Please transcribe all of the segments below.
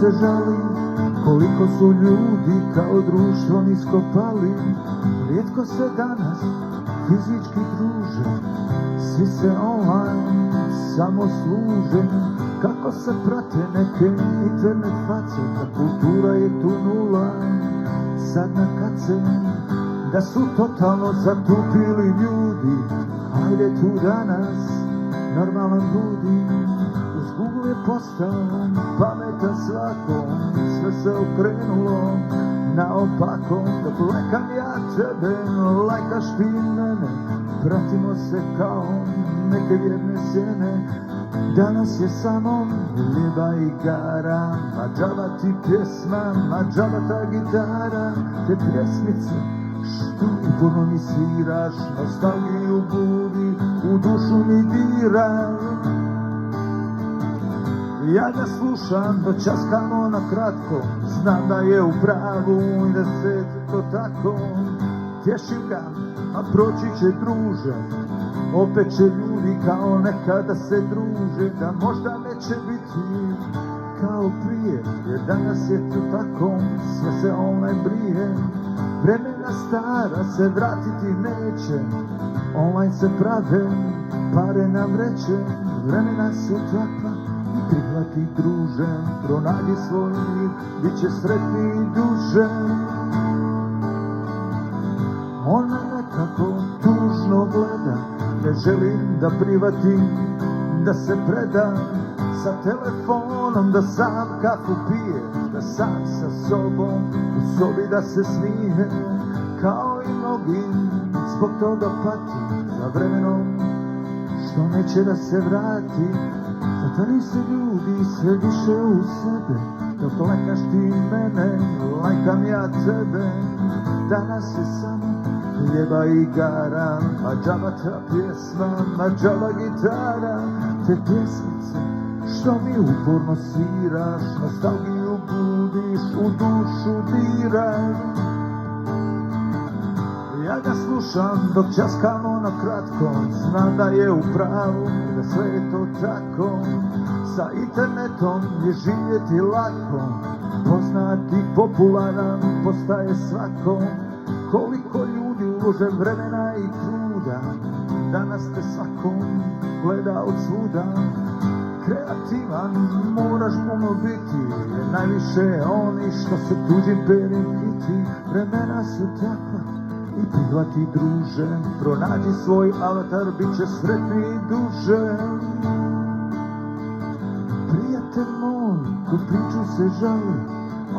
se žali, koliko su ljudi kao društvo nisko pali. Rijetko se danas fizički druže, svi se online samo služe. Kako se prate neke internet face, ta kultura je tu nula, sad na kace. Da su totalno zatupili ljudi, ajde tu danas normalan budi. Uz Google je postao pametan svako, sve se okrenulo naopako. Dok lekam ja tebe, lajkaš ti mene, pratimo se kao neke vjerne sjene. Danas je samo lijepa igara, ma džaba ti pjesma, ma džaba ta gitara. Te pjesmice što uporno mi sviraš, nostalgiju budi, u dušu mi dira. Ja ga slušam, dočaskamo na kratko, znam da je u pravu i da se to tako. Tješim ga, a proći će druže, opet će ljudi kao nekada se druže. Da možda neće biti kao prije, jer danas je to tako, sve se online brije. Vremena stara se vratiti neće, online se prave, pare nam reće. Vremena su takva i prihvati druže, pronađi svoj mir, bit će sretni i duže. Ona nekako tužno gleda, ne želim da prihvatim, da se preda sa telefonom, da sam kafu pije, da sam sa sobom u sobi da se smije. Kao i mnogi zbog toga pati, za vremenom što neće da se vrati. Zatari se ljudi sve više u sebe, dok lajkaš ti mene, lajkam ja tebe. Danas je samo lijepa igara, ma džaba ta pjesma, ma džaba gitara. Te pjesmice što mi uporno sviraš, nostalgiju budiš, u dušu diraš. Ja ga slušam dok časkamo na kratko, znam da je u pravu, da sve je to tako. Sa internetom je živjeti lako, poznati, popularan postaje svako. Koliko ljudi ulože vremena i truda, danas te svako gleda od svuda. Kreativan moraš puno biti, jer najviše oni što se tuđim perim kiti. Vremena su takva i prihvati druže, pronađi svoj avatar, bit će sretni i duže. Prijatelj moj, ko priču se žali,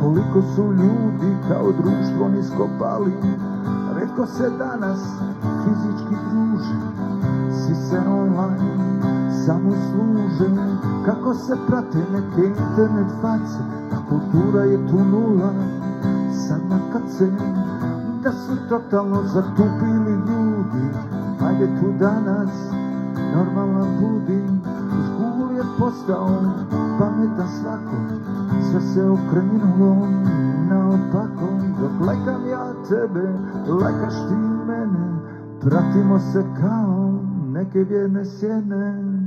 koliko su ljudi kao društvo nisko pali. Retko se danas fizički druže, svi se online samo služe. Kako se prate neke internet face, a kultura je tu nula, sad na kace. Da su totalno zatupili ljudi, ajde tu danas normalan budi. Uz Google je postao pametan svako, sve se okrenulo naopako. Dok lajkam ja tebe, lajkaš ti mene, pratimo se kao neke vjerne sjene.